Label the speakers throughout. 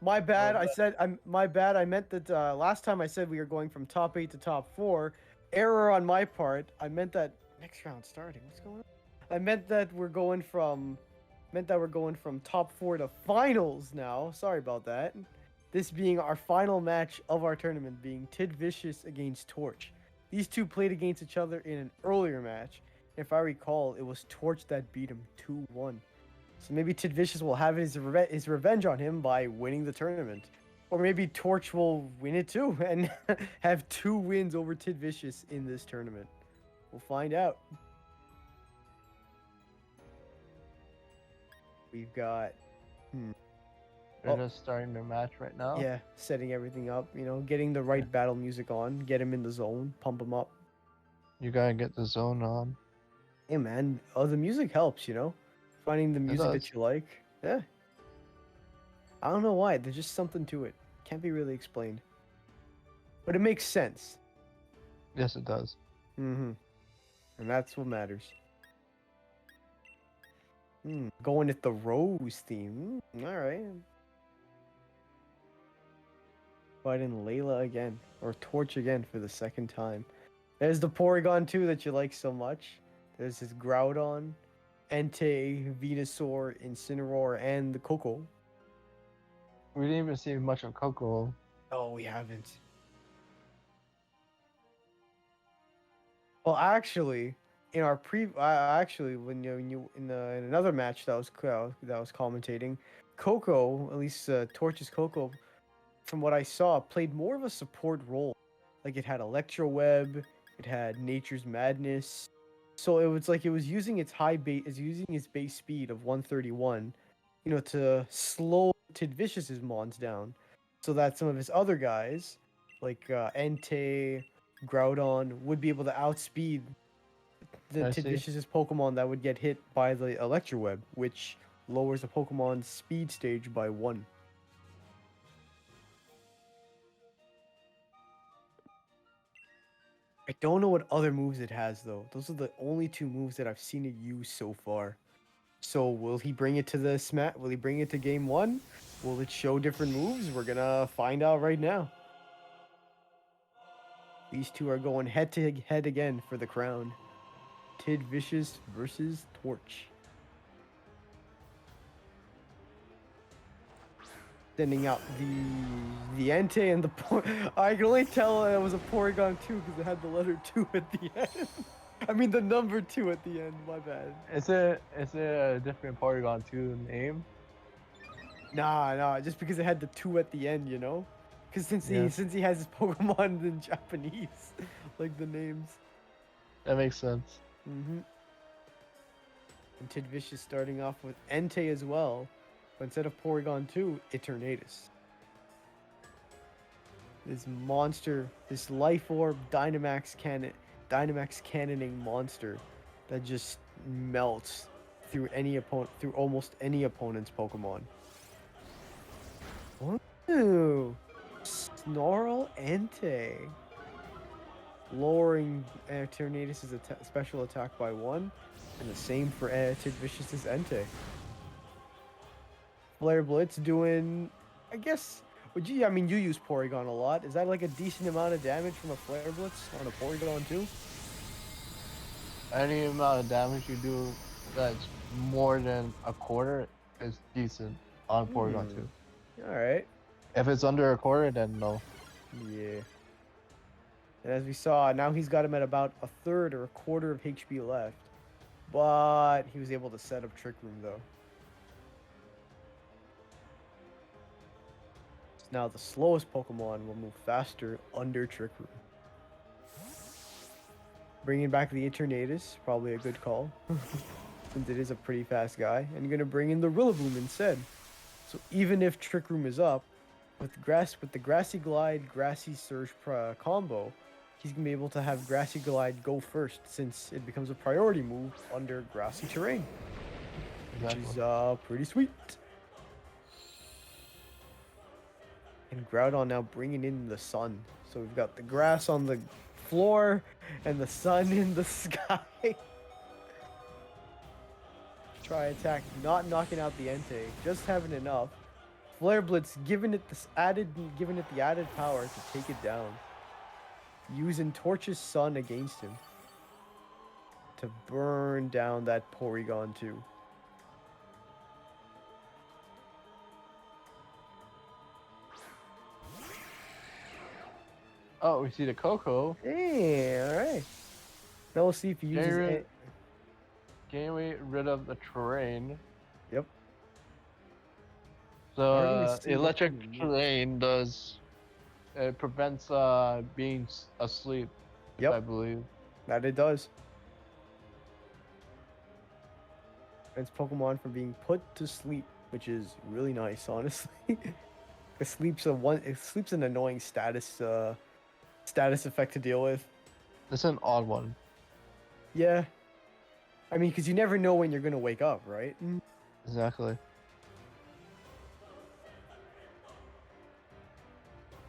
Speaker 1: My bad. My bad. I meant that last time I said we were going from top 8 to top 4. Error on my part. I meant that next round starting. What's going on? I meant that we're going from top 4 to finals now. Sorry about that. This being our final match of our tournament, being Tiddvicious against Torch. These two played against each other in an earlier match. If I recall, it was Torch that beat him 2-1. So maybe Tiddvicious will have his revenge on him by winning the tournament. Or maybe Torch will win it too and have 2 wins over Tiddvicious in this tournament. We'll find out. We've got...
Speaker 2: They're just starting their match right now.
Speaker 1: Yeah, setting everything up, getting the right battle music on, get him in the zone, pump him up.
Speaker 2: You gotta get the zone on.
Speaker 1: Hey man, the music helps, finding the music
Speaker 2: does.
Speaker 1: that you like. Yeah. I don't know why, there's just something to it. Can't be really explained. But it makes sense.
Speaker 2: Yes, it does.
Speaker 1: Mm-hmm. And that's what matters. Going with the Rose theme. Alright. Fighting Layla again. Or Torch again for the second time. There's the Porygon 2 that you like so much. There's his Groudon, Entei, Venusaur, Incineroar, and the Coco.
Speaker 2: We didn't even see much of Coco.
Speaker 1: Oh, we haven't. Well, actually, in our when you in another match that was commentating, Coco, at least Torch's Coco, from what I saw, played more of a support role. Like it had Electro Web, it had Nature's Madness, so it was like it was using its base speed of 131, to slow Tiddvicious's mons down, so that some of his other guys, like Entei, Groudon, would be able to outspeed the
Speaker 2: I see.
Speaker 1: Tiddvicious Pokemon that would get hit by the Electro Web, which lowers the Pokemon's speed stage by 1. I don't know what other moves it has though. Those are the only 2 moves that I've seen it use so far. So will he bring it to the smat? Will he bring it to game 1? Will it show different moves? We're gonna find out right now. These two are going head to head again for the crown. Tiddvicious versus Torch. Sending out the Entei and the I can only tell it was a Porygon 2 because it had the letter 2 at the end. I mean the number 2 at the end, my bad.
Speaker 2: Is it a different Porygon 2 name?
Speaker 1: Nah, just because it had the 2 at the end, Because since he has his Pokemon in Japanese, like the names.
Speaker 2: That makes sense.
Speaker 1: And Tiddvicious starting off with Entei as well. But instead of Porygon 2, Eternatus. This monster, this Life Orb Dynamax cannoning monster that just melts through almost any opponent's Pokemon. Ooh, Snarl Entei. Lowering Eternatus' special attack by 1, and the same for Tiddvicious' Entei. Flare Blitz doing, I guess, you use Porygon a lot. Is that like a decent amount of damage from a Flare Blitz on a Porygon too?
Speaker 2: Any amount of damage you do that's more than a quarter is decent on Porygon 2.
Speaker 1: Alright.
Speaker 2: If it's under a quarter, then no.
Speaker 1: Yeah. And as we saw, now he's got him at about a third or a quarter of HP left. But he was able to set up Trick Room though. Now the slowest Pokemon will move faster under Trick Room. Bringing back the Eternatus, probably a good call. Since it is a pretty fast guy. And you're going to bring in the Rillaboom instead. So even if Trick Room is up, with the Grassy Glide, Grassy Surge combo, he's going to be able to have Grassy Glide go first, since it becomes a priority move under grassy terrain. Exactly. Which is pretty sweet. And Groudon now bringing in the sun. So we've got the grass on the floor and the sun in the sky. Try attack, not knocking out the Entei, just having enough. Flare Blitz giving it the added power to take it down. Using Torch's Sun against him to burn down that Porygon too.
Speaker 2: Oh, we see the Coco.
Speaker 1: Hey, all right. Now we'll see if he uses it.
Speaker 2: Getting rid of the terrain.
Speaker 1: Yep.
Speaker 2: So
Speaker 1: Already see this
Speaker 2: electric
Speaker 1: thing.
Speaker 2: terrain does it prevents being asleep.
Speaker 1: Yep.
Speaker 2: I believe.
Speaker 1: That it does. It's Pokemon from being put to sleep, which is really nice, honestly. Sleep's an annoying status effect to deal with.
Speaker 2: It's an odd one.
Speaker 1: Yeah. I mean, because you never know when you're gonna wake up, right?
Speaker 2: Exactly.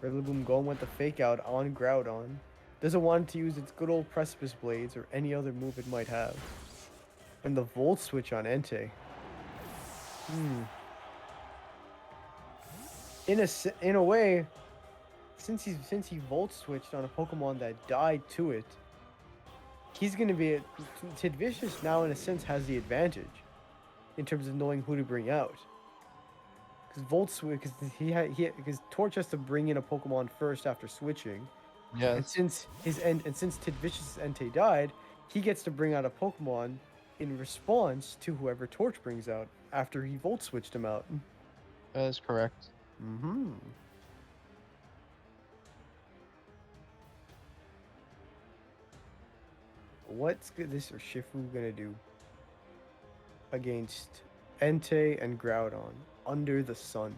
Speaker 1: Rillaboom going with the fake out on Groudon. Doesn't want to use its good old Precipice Blades or any other move it might have. And the Volt Switch on Entei. In a way, since he Volt Switched on a Pokemon that died to it, he's gonna be Tiddvicious now in a sense has the advantage in terms of knowing who to bring out. Because Volt Switch, because Torch has to bring in a Pokemon first after switching.
Speaker 2: Yes.
Speaker 1: And since Tiddvicious' Entei died, he gets to bring out a Pokemon in response to whoever Torch brings out after he Volt Switched him out.
Speaker 2: That is correct.
Speaker 1: Mm-hmm. What's this Urshifu gonna do against Entei and Groudon under the sun?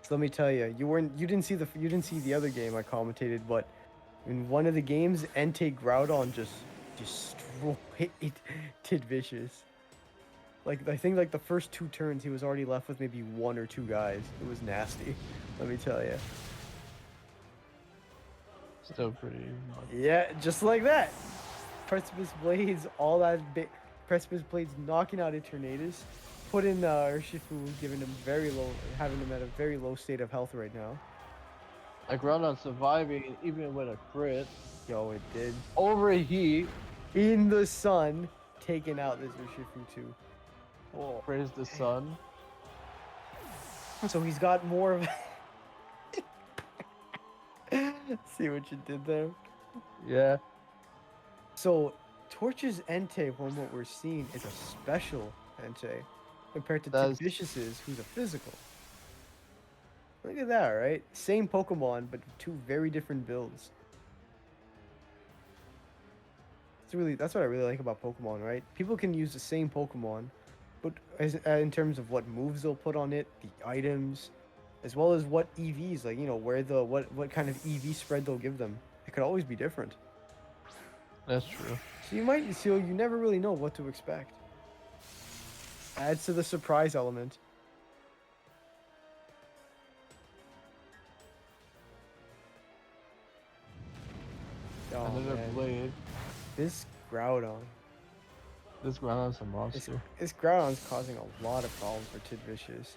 Speaker 1: So let me tell you, you didn't see the other game I commentated, but in one of the games, Entei Groudon just destroyed Tiddvicious. Like I think like the first 2 turns, he was already left with maybe 1 or 2 guys. It was nasty. Let me tell you.
Speaker 2: Still pretty.
Speaker 1: Yeah, just like that. Precipice Blades, all that Precipice Blades knocking out Eternatus. Put in Urshifu, giving him having him at a very low state of health right now.
Speaker 2: Like Groudon surviving even with a crit.
Speaker 1: Yo, it did.
Speaker 2: Overheat.
Speaker 1: In the sun, taking out this Urshifu too.
Speaker 2: Oh, praise the sun.
Speaker 1: So he's got more of. See what you did there?
Speaker 2: Yeah.
Speaker 1: So Torch's Entei, from what we're seeing, is a special Entei compared to Tiddvicious's, who's a physical. Look at that, right? Same Pokemon, but 2 very different builds. That's what I really like about Pokemon, right? People can use the same Pokemon, but in terms of what moves they'll put on it, the items, as well as what EVs, like, you know, what kind of EV spread they'll give them. It could always be different.
Speaker 2: That's true.
Speaker 1: So you never really know what to expect. Adds to the surprise element. Oh,
Speaker 2: Another
Speaker 1: man.
Speaker 2: blade.
Speaker 1: This Groudon.
Speaker 2: This Groudon's a monster.
Speaker 1: This Groudon's causing a lot of problems for Tiddvicious.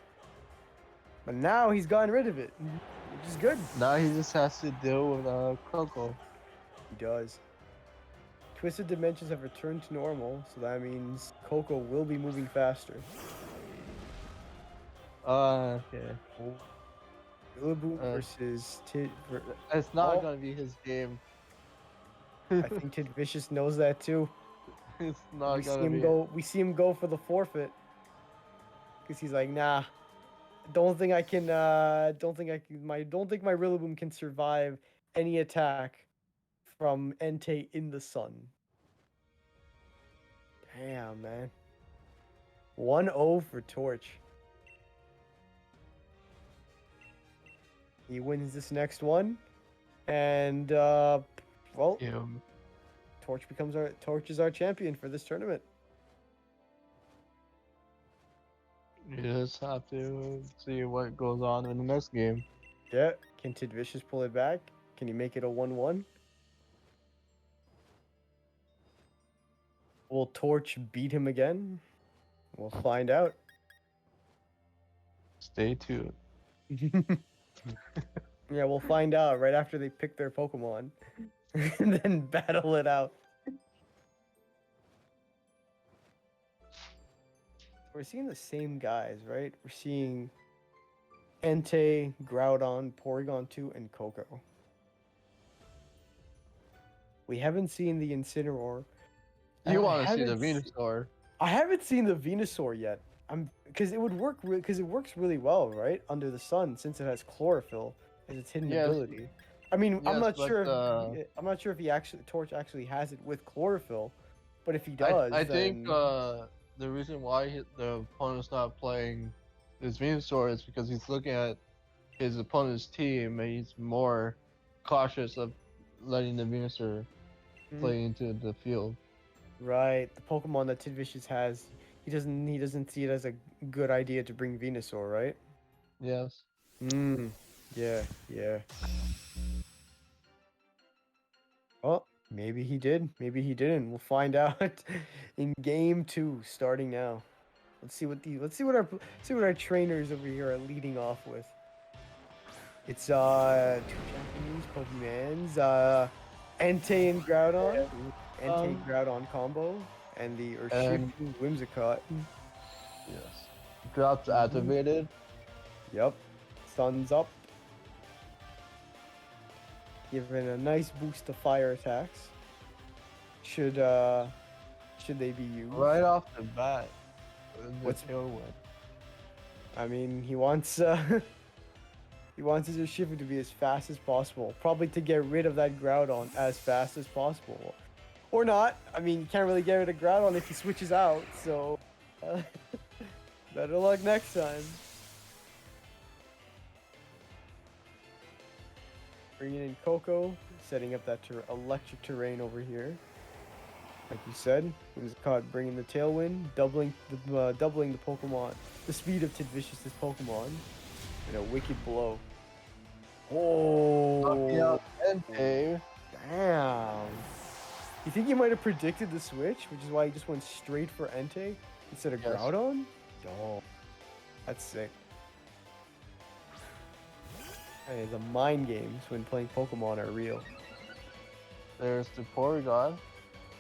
Speaker 1: But now he's gotten rid of it, which is good.
Speaker 2: Now he just has to deal with Coco.
Speaker 1: He does. Twisted Dimensions have returned to normal, so that means Coco will be moving faster.
Speaker 2: Okay.
Speaker 1: Rillaboom versus
Speaker 2: It's not gonna be his game.
Speaker 1: I think Tiddvicious knows that too.
Speaker 2: It's not gonna be.
Speaker 1: We see him go for the forfeit because he's like, nah. Don't think my Rillaboom can survive any attack from Entei in the sun. Damn, man. 1-0 for Torch. He wins this next one, and well,
Speaker 2: Yeah.
Speaker 1: Torch is our champion for this tournament.
Speaker 2: You just have to see what goes on in the next game.
Speaker 1: Yeah, can Tiddvicious pull it back? Can he make it a 1-1? Will Torch beat him again? We'll find out.
Speaker 2: Stay tuned.
Speaker 1: Yeah, we'll find out right after they pick their Pokemon, and then battle it out. We're seeing the same guys, right? We're seeing Entei, Groudon, Porygon 2, and Coco. We haven't seen the Incineroar.
Speaker 2: You
Speaker 1: I
Speaker 2: want to see the
Speaker 1: haven't se-
Speaker 2: Venusaur?
Speaker 1: I haven't seen the Venusaur yet. I'm because it would work because it works really well, right? Under the sun, since it has chlorophyll as its hidden
Speaker 2: Yes,
Speaker 1: ability. I mean, I'm
Speaker 2: yes,
Speaker 1: not
Speaker 2: but
Speaker 1: sure if I'm not sure if he actually Torch actually has it with chlorophyll, but if he
Speaker 2: I
Speaker 1: does,
Speaker 2: think
Speaker 1: then
Speaker 2: the reason why the opponent's not playing this Venusaur is because he's looking at his opponent's team and he's more cautious of letting the Venusaur
Speaker 1: Mhm.
Speaker 2: play into the field.
Speaker 1: Right, the Pokemon that Tiddvicious has, he doesn't see it as a good idea to bring Venusaur, right?
Speaker 2: Yes.
Speaker 1: Hmm. Yeah, yeah. Oh, maybe he did. Maybe he didn't. We'll find out in game 2, starting now. Let's see what our trainers over here are leading off with. It's two Japanese Pokemons, Entei and Groudon. Entei
Speaker 2: Um.
Speaker 1: Groudon combo and the
Speaker 2: And
Speaker 1: Urshifu Whimsicott.
Speaker 2: yes, drops
Speaker 1: Mhm.
Speaker 2: activated.
Speaker 1: Yep. Sun's up. Giving a nice boost to fire attacks. Should they be used?
Speaker 2: Right off the bat, the
Speaker 1: What's
Speaker 2: tailwind.
Speaker 1: I mean, he wants his Urshifu to be as fast as possible. Probably to get rid of that Groudon as fast as possible. Or not. I mean, you can't really get rid of Groudon if he switches out, so better luck next time. Bringing in Coco, setting up that electric terrain over here. Like you said, he was caught bringing the Tailwind, doubling the Pokemon, the speed of Tiddvicious' Pokemon, and a wicked blow.
Speaker 2: Knocking
Speaker 1: Oh,
Speaker 2: out Entei.
Speaker 1: damn! You think he might have predicted the switch, which is why he just went straight for Entei instead of
Speaker 2: Yes.
Speaker 1: Groudon? Oh, that's sick. Hey, the mind games when playing Pokemon are real.
Speaker 2: There's the Porygon.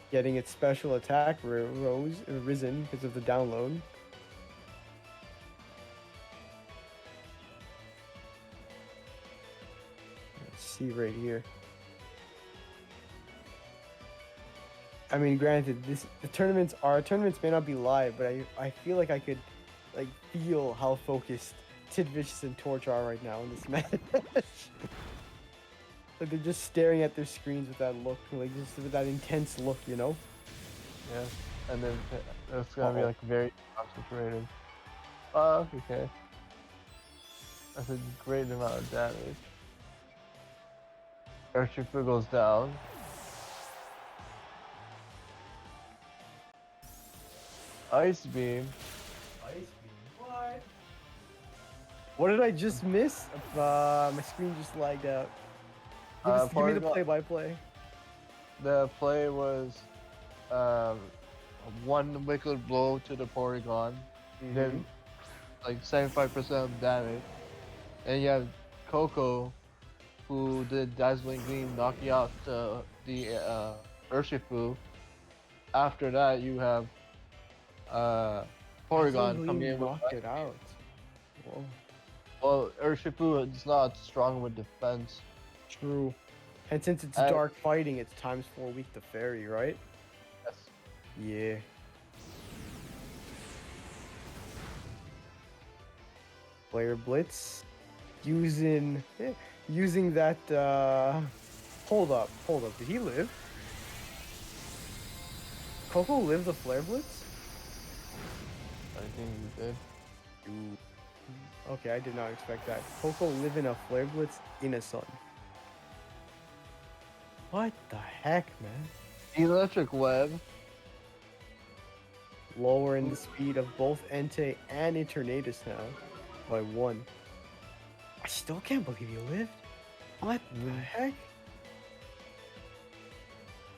Speaker 1: Getting its special attack risen because of the download. Let's see right here. I mean, granted, the tournaments may not be live, but I feel like I could like feel how focused Tiddvicious and Torch are right now in this match. Like they're just staring at their screens with that look, like just with that intense look, you know?
Speaker 2: Yeah. And then it's gonna be
Speaker 1: Uh-oh.
Speaker 2: like very concentrated. Okay. That's a great amount of damage. Urshifu goes down. Ice Beam.
Speaker 1: Ice Beam. What? What did I just miss? My screen just lagged out. Give me the
Speaker 2: Porygon-
Speaker 1: play-by-play.
Speaker 2: The play was one wicked blow to the Porygon, then like 75% of damage. And you have Coco, who did Dazzling Gleam, knocking out the Urshifu. After that, you have Porygon coming in with.
Speaker 1: knocked it out. Whoa.
Speaker 2: Well, Urshifu is not strong with defense.
Speaker 1: True. And since it's
Speaker 2: Uh,
Speaker 1: dark fighting, it's ×4 weak to fairy, right?
Speaker 2: Yes.
Speaker 1: Yeah. Player Blitz. Using that hold up. Did he live? Coco lived the Flare Blitz?
Speaker 2: I think you did.
Speaker 1: Okay, I did not expect that. Coco living a Flare Blitz in a sun. What the heck, man?
Speaker 2: Electric Web.
Speaker 1: Lowering the speed of both Entei and Eternatus now by 1. I still can't believe he lived. What the heck?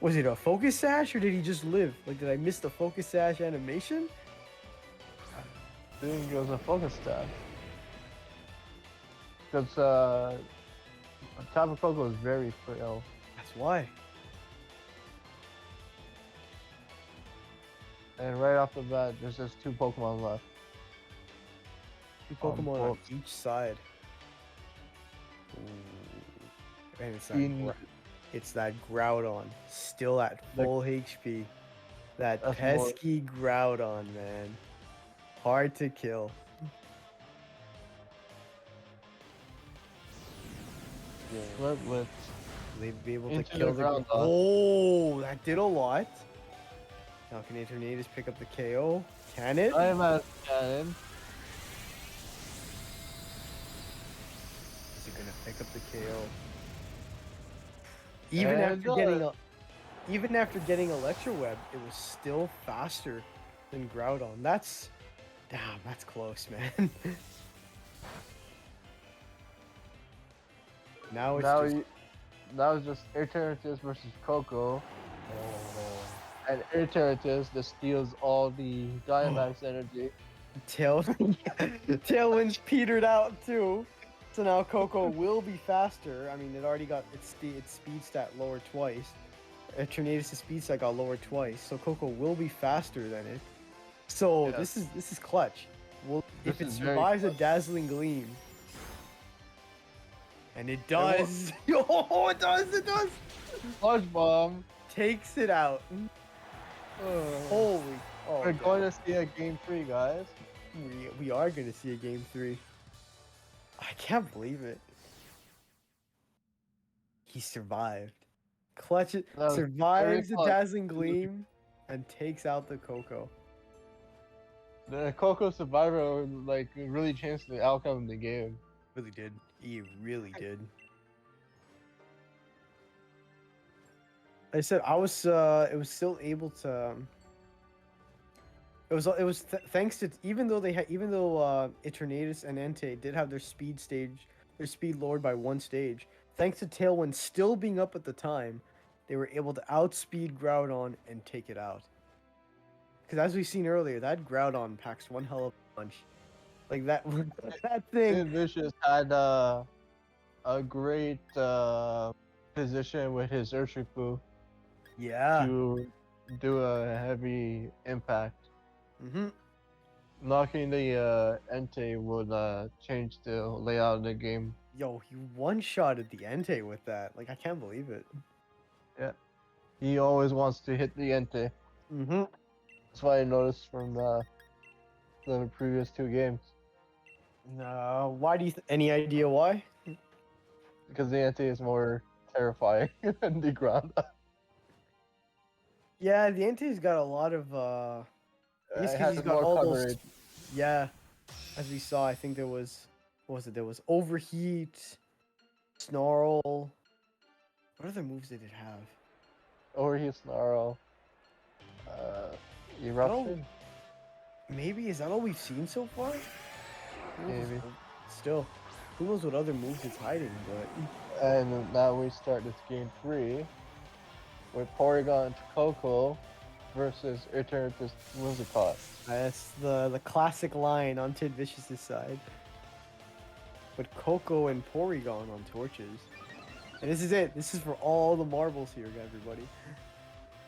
Speaker 1: Was it a focus sash or did he just live? Like, did I miss the focus sash animation?
Speaker 2: I think it was a focus staff. Because Tapu Koko is very frail.
Speaker 1: That's why.
Speaker 2: And right off the bat, there's just 2 Pokemon left.
Speaker 1: Two Pokemon on
Speaker 2: both.
Speaker 1: each side. Ooh. And
Speaker 2: In-
Speaker 1: it's that Groudon, still at full HP. That
Speaker 2: That's
Speaker 1: pesky Groudon, man. Hard to kill.
Speaker 2: Split with
Speaker 1: They'd be able to
Speaker 2: Into the
Speaker 1: kill the
Speaker 2: Groudon.
Speaker 1: Oh, that did a lot. Now can Eternatus pick up the KO? Can it?
Speaker 2: I am at Cannon.
Speaker 1: Is it gonna pick up the KO? Even
Speaker 2: And
Speaker 1: after getting Electro Web, it was still faster than Groudon. That's close, man. Now it's
Speaker 2: just Eternatus versus Coco. And Eternatus just steals all the Dynamax energy.
Speaker 1: Tailwind's petered out too. So now Coco will be faster. I mean, it already got its speed stat lowered twice. Eternatus' speed stat got lowered twice, so Coco will be faster than it. So
Speaker 2: Yeah.
Speaker 1: this is clutch. Well, if
Speaker 2: This
Speaker 1: it
Speaker 2: is very
Speaker 1: survives a
Speaker 2: clutch.
Speaker 1: dazzling gleam, and it does. Yo, it does.
Speaker 2: Sludge Bomb.
Speaker 1: Takes it out. Holy! Oh,
Speaker 2: We're
Speaker 1: man.
Speaker 2: going to see a Game 3, guys.
Speaker 1: We are going to see a game 3. I can't believe it. He survived. Clutch it,
Speaker 2: That was
Speaker 1: survives the
Speaker 2: very clutch.
Speaker 1: dazzling gleam, and takes out the Coco.
Speaker 2: The Coco Survivor like really changed the outcome of the game.
Speaker 1: Really did. He really did. I said I was. It was still able to. It was thanks to even though Eternatus and Entei did have their speed lowered by 1 stage. Thanks to Tailwind still being up at the time, they were able to outspeed Groudon and take it out. Because as we've seen earlier, that Groudon packs one hell of a punch. Like that thing.
Speaker 2: Tiddvicious had a great position with his Urshifu
Speaker 1: Yeah.
Speaker 2: to do a heavy impact.
Speaker 1: Mm-hmm.
Speaker 2: Knocking the Entei would change the layout of the game.
Speaker 1: Yo, he one-shotted the Entei with that. Like, I can't believe it.
Speaker 2: He always wants to hit the Entei.
Speaker 1: Mm-hmm.
Speaker 2: That's why I noticed from the previous 2 games.
Speaker 1: No, why do you? Any idea why?
Speaker 2: Because the Entei is more terrifying than the ground.
Speaker 1: Yeah, the Entei's got a lot of. I guess 'cause he's got all those. Yeah, as we saw, I think there was. What was it? There was Overheat, Snarl. What other moves did it have?
Speaker 2: Overheat Snarl. Eruption?
Speaker 1: Maybe is that all we've seen so far?
Speaker 2: Maybe.
Speaker 1: Still, who knows what other moves it's hiding? But
Speaker 2: And now we start this game 3 with Porygon to Coco versus Eternatus Whimsicott.
Speaker 1: that's the classic line on Tiddvicious' side. But Coco and Porygon on torches. And this is it. This is for all the marbles here, everybody.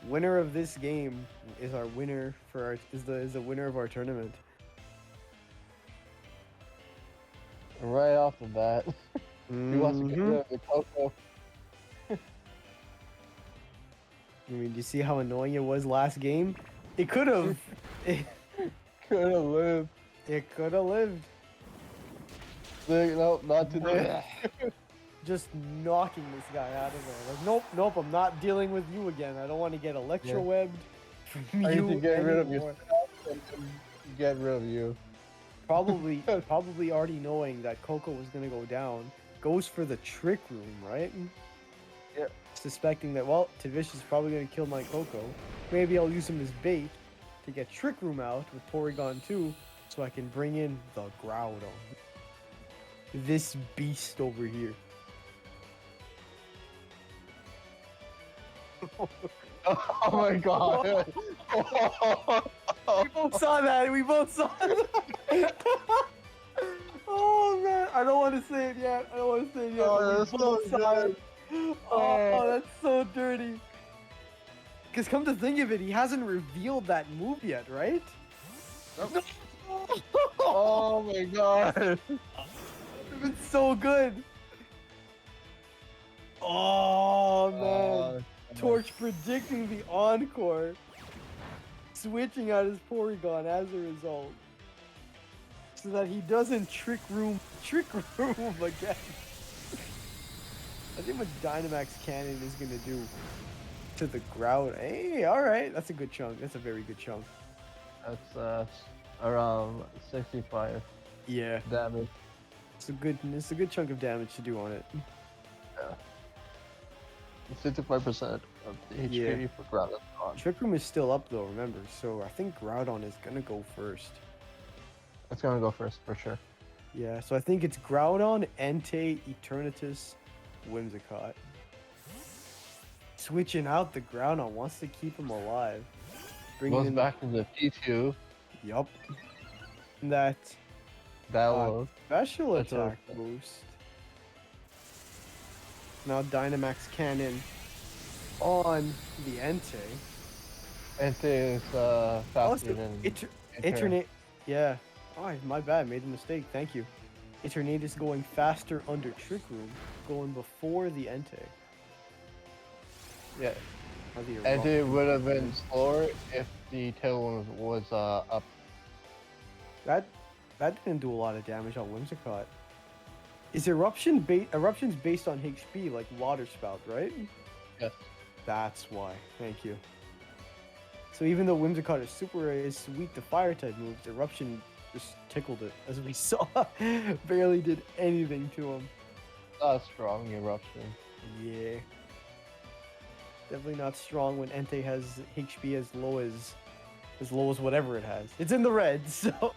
Speaker 1: Winner of this game is our winner for our is the winner of our tournament.
Speaker 2: Right off the bat, he wants to get rid of the Coco.
Speaker 1: I mean, do you see how annoying it was last game? It could have.
Speaker 2: Could have lived.
Speaker 1: It could have lived.
Speaker 2: No, not today.
Speaker 1: Just knocking this guy out of there. Like, nope, I'm not dealing with you again. I don't want to get electro webbed from
Speaker 2: I
Speaker 1: you
Speaker 2: need to get rid of
Speaker 1: anymore.
Speaker 2: yourself and get rid of you.
Speaker 1: Probably already knowing that Coco was gonna go down, goes for the trick room, right?
Speaker 2: Yep.
Speaker 1: Suspecting that, well, Tiddvicious is probably gonna kill my Coco. Maybe I'll use him as bait to get trick room out with Porygon 2, so I can bring in the Groudon. This beast over here.
Speaker 2: Oh my god.
Speaker 1: We both saw that. Oh man. I don't want to say it yet. I don't want to say it yet.
Speaker 2: Oh,
Speaker 1: but we
Speaker 2: that's so
Speaker 1: both saw it.
Speaker 2: good.
Speaker 1: Oh,
Speaker 2: Oh.
Speaker 1: that's so dirty. Because come to think of it, he hasn't revealed that move yet, right?
Speaker 2: Nope. Oh my god.
Speaker 1: It's so good. Oh man. Torch predicting the encore. Switching out his Porygon as a result. So that he doesn't trick room again. I think what Dynamax Cannon is gonna do to the ground. Hey, alright. That's a good chunk. That's a very good chunk.
Speaker 2: That's around 65
Speaker 1: Yeah.
Speaker 2: damage.
Speaker 1: It's a good chunk of damage to do on it.
Speaker 2: Yeah. 55% of the HP
Speaker 1: Yeah.
Speaker 2: for Groudon gone.
Speaker 1: Trick Room is still up though, remember. So I think Groudon is gonna go first.
Speaker 2: It's gonna go first for sure.
Speaker 1: Yeah, so I think it's Groudon, Entei, Eternatus, Whimsicott. Switching out the Groudon wants to keep him alive. Bringing
Speaker 2: Goes
Speaker 1: in
Speaker 2: back to the P2.
Speaker 1: Yup. That
Speaker 2: That was
Speaker 1: special
Speaker 2: That's
Speaker 1: attack
Speaker 2: okay.
Speaker 1: boost. Now Dynamax Cannon on the Entei.
Speaker 2: Entei is faster than
Speaker 1: Eternate. Yeah. Oh, my bad. Made a mistake. Thank you. Eternate is going faster under Trick Room, going before the Entei.
Speaker 2: Yeah.
Speaker 1: Or the
Speaker 2: Entei
Speaker 1: Eruption.
Speaker 2: would have been slower if the tail was up.
Speaker 1: That didn't do a lot of damage on Whimsicott. Is eruptions based on HP like Water Spout, right?
Speaker 2: Yes.
Speaker 1: That's why. Thank you. So even though Whimsicott is weak to fire type moves, eruption just tickled it, as we saw. Barely did anything to him.
Speaker 2: Not strong eruption.
Speaker 1: Yeah. Definitely not strong when Entei has HP as low as whatever it has. It's in the red, so.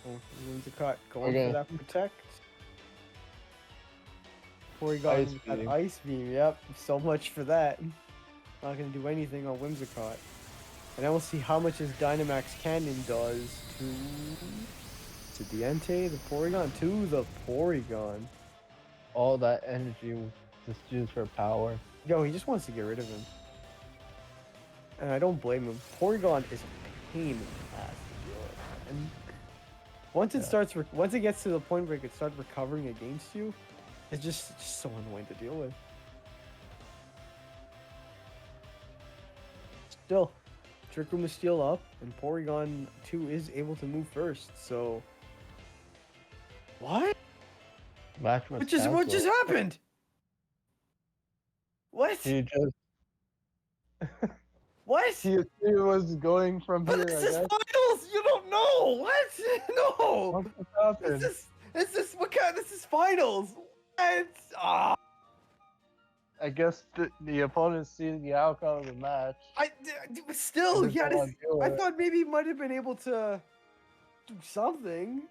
Speaker 1: Oh, Whimsicott going
Speaker 2: Okay.
Speaker 1: for that protect. Porygon
Speaker 2: Ice
Speaker 1: with that
Speaker 2: Beam.
Speaker 1: Ice Beam, yep. So much for that. Not gonna do anything on Whimsicott. And then we'll see how much his Dynamax Cannon does to the Entei, the Porygon, to the Porygon.
Speaker 2: All that energy was just used for power.
Speaker 1: Yo, he just wants to get rid of him. And I don't blame him. Porygon is a pain in the ass to deal with. And once it gets to the point where it can start recovering against you, it's just so annoying to deal with. Still, Trick Room is still up, and Porygon 2 is able to move first, so... What?
Speaker 2: Match was
Speaker 1: What
Speaker 2: canceled.
Speaker 1: just happened? What?
Speaker 2: He just
Speaker 1: What?
Speaker 2: he was going from
Speaker 1: But
Speaker 2: here.
Speaker 1: this
Speaker 2: I
Speaker 1: is
Speaker 2: guess.
Speaker 1: finals! You don't know! What? No!
Speaker 2: What just happened?
Speaker 1: This is finals! What? Ah!
Speaker 2: I guess the opponent sees the outcome of the match.
Speaker 1: Still,
Speaker 2: Doesn't
Speaker 1: yeah,
Speaker 2: wanna do
Speaker 1: I
Speaker 2: it.
Speaker 1: thought maybe he might have been able to do something.